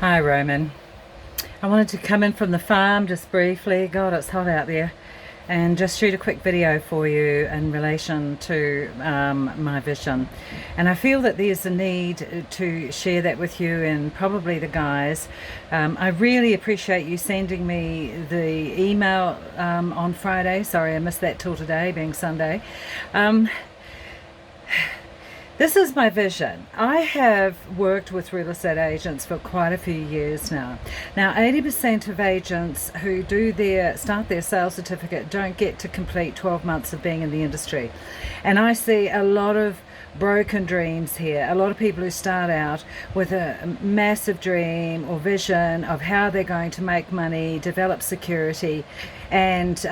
Hi, Roman. I wanted to come in from the farm just briefly. God, it's hot out there. And just shoot a quick video for you in relation to my vision. And I feel that there's a need to share that with you and probably the guys. I really appreciate you sending me the email on Friday. Sorry, I missed that till today, being Sunday. This is my vision. I have worked with real estate agents for quite a few years now. Now, 80% of agents who start their sales certificate don't get to complete 12 months of being in the industry. And I see a lot of broken dreams here. A lot of people who start out with a massive dream or vision of how they're going to make money, develop security, and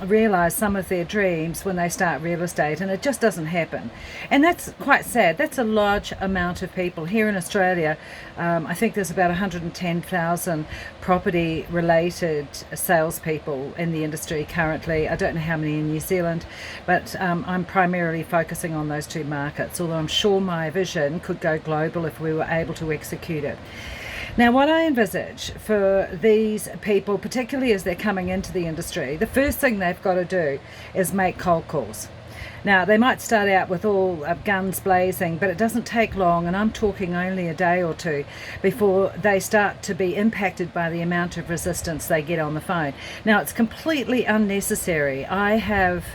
realize some of their dreams when they start real estate, and it just doesn't happen. And that's quite sad. That's a large amount of people here in Australia. I think there's about 110,000 property related salespeople in the industry currently. I don't know how many in New Zealand, but I'm primarily focusing on those two markets, although I'm sure my vision could go global if we were able to execute it. Now, what I envisage for these people, particularly as they're coming into the industry, the first thing they've got to do is make cold calls. Now, they might start out with all guns blazing, but it doesn't take long, and I'm talking only a day or two, before they start to be impacted by the amount of resistance they get on the phone. Now, it's completely unnecessary. I have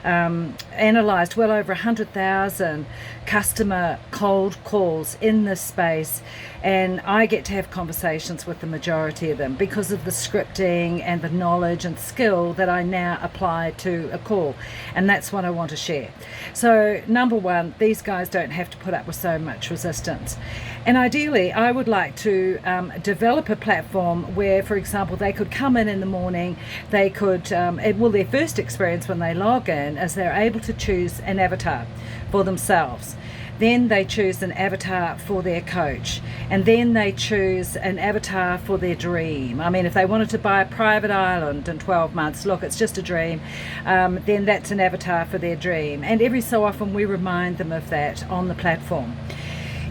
analysed well over 100,000 customer cold calls in this space, and I get to have conversations with the majority of them because of the scripting and the knowledge and skill that I now apply to a call, and that's what I want to share. So number one, these guys don't have to put up with so much resistance, and ideally I would like to develop a platform where, for example, they could come in the morning, they could their first experience when they log in is they're able to choose an avatar for themselves. Then they choose an avatar for their coach, and then they choose an avatar for their dream. I mean, if they wanted to buy a private island in 12 months, look, it's just a dream, then that's an avatar for their dream. And every so often we remind them of that on the platform.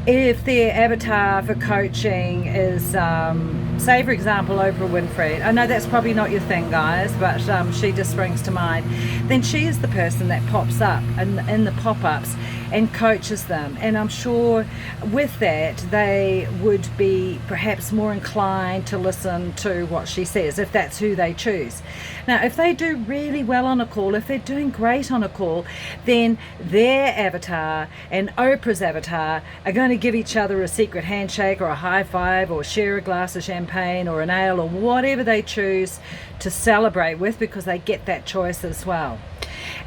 If their avatar for coaching is, say for example, Oprah Winfrey, I know that's probably not your thing, guys, but she just springs to mind, then she is the person that pops up in the pop-ups and coaches them. And I'm sure with that they would be perhaps more inclined to listen to what she says, if that's who they choose. Now, if they do really well on a call, if they're doing great on a call, then their avatar and Oprah's avatar are going to give each other a secret handshake or a high five or share a glass of champagne or an ale or whatever they choose to celebrate with, because they get that choice as well.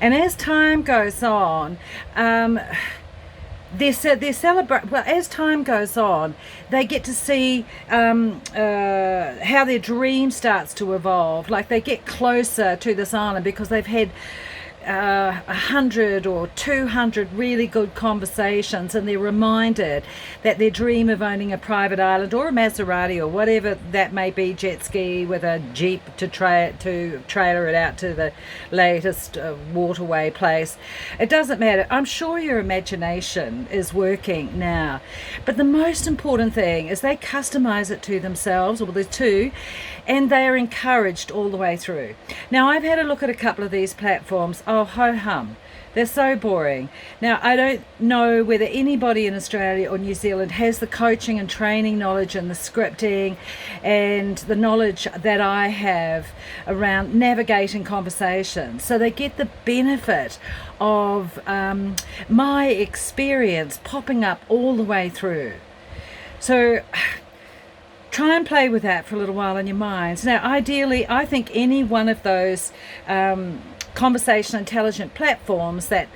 And as time goes on, as time goes on, they get to see how their dream starts to evolve. Like, they get closer to this island because they've had 100 or 200 really good conversations, and they're reminded that their dream of owning a private island or a Maserati or whatever that may be, jet ski with a jeep to trailer it out to the latest waterway place, it doesn't matter. I'm sure your imagination is working now, but the most important thing is they customize it to themselves, or the two, and they are encouraged all the way through. Now, I've had a look at a couple of these platforms. Oh, ho-hum. They're so boring. Now, I don't know whether anybody in Australia or New Zealand has the coaching and training knowledge and the scripting and the knowledge that I have around navigating conversations. So they get the benefit of my experience popping up all the way through. So try and play with that for a little while in your minds. Now, ideally, I think any one of those conversation intelligent platforms that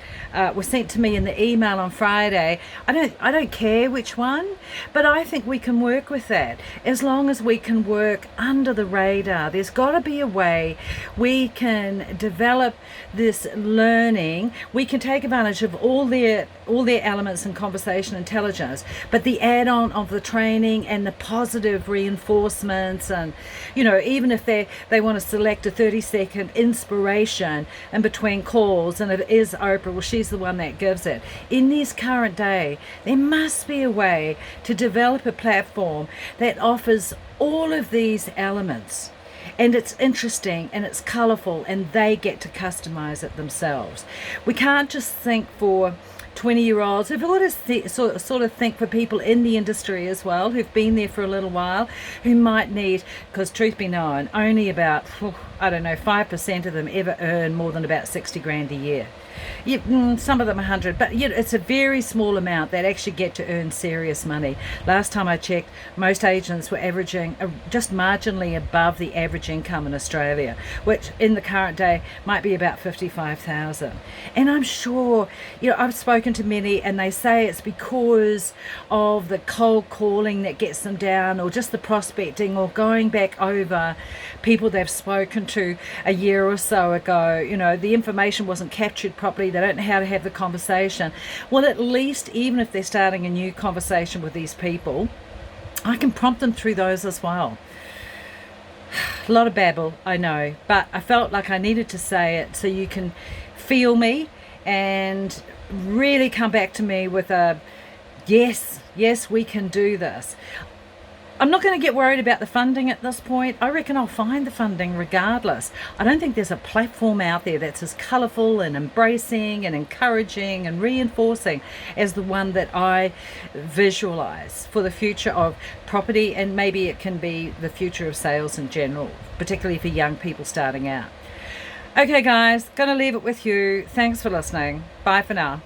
were sent to me in the email on Friday, I don't care which one, but I think we can work with that as long as we can work under the radar. There's got to be a way we can develop this learning. We can take advantage of all their all their elements in conversation intelligence, but the add-on of the training and the positive reinforcements, and even if they want to select a 30-second inspiration in between calls, and it is Oprah, well, she's the one that gives it. In this current day, there must be a way to develop a platform that offers all of these elements, and it's interesting and it's colorful, and they get to customize it themselves. We can't just think for 20-year-olds. We've got to sort of think for people in the industry as well, who've been there for a little while, who might need, because truth be known, only about 5% of them ever earn more than about 60 grand a year. Some of them 100, but it's a very small amount that actually get to earn serious money. Last time I checked, most agents were averaging just marginally above the average income in Australia, which in the current day might be about 55,000. And I'm sure, I've spoken to many, and they say it's because of the cold calling that gets them down, or just the prospecting, or going back over people they've spoken to a year or so ago. The information wasn't captured properly. They don't know how to have the conversation. Well, at least even if they're starting a new conversation with these people, I can prompt them through those as well. A lot of babble, I know, but I felt like I needed to say it so you can feel me and really come back to me with a yes, we can do this. I'm not going to get worried about the funding at this point. I reckon I'll find the funding regardless. I don't think there's a platform out there that's as colourful and embracing and encouraging and reinforcing as the one that I visualise for the future of property, and maybe it can be the future of sales in general, particularly for young people starting out. Okay guys, going to leave it with you. Thanks for listening. Bye for now.